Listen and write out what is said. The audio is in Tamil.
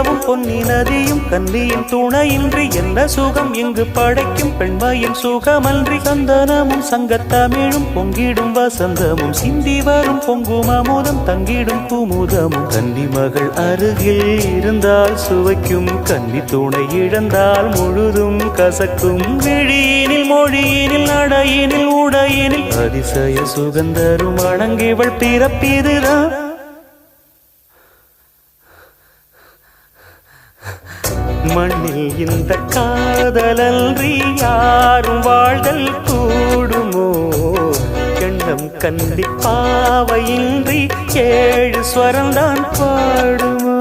நிலவும் பொன்னி நதியும் கன்னியின் துணையின்றி என்ன சுகம் இங்கு படைக்கும் பெண்மையின் சுகமன்றி சந்தனமும் சங்கத்தமிழும் பொங்கிடும் வசந்தமும் சிந்தி வரும் பொங்கும் அமுதம் தங்கிடும் குமுதமும் கன்னி மகள் அருகில் இருந்தால் சுவைக்கும் கன்னி துணை இழந்தால் முழுதும் கசக்கும் விழியினில் மொழியினில் நடையினில் உடையினில் அதிசய சுகந்தரும் அணங்கிவள் பிறப்பிதுதான் மண்ணில் இந்த காதலன்றி யாரும் வாழ்தல் கூடுமோ எண்ணம் கண்டிப்பாவையின்றி 7 ஸ்வரம்தான் பாடுமோ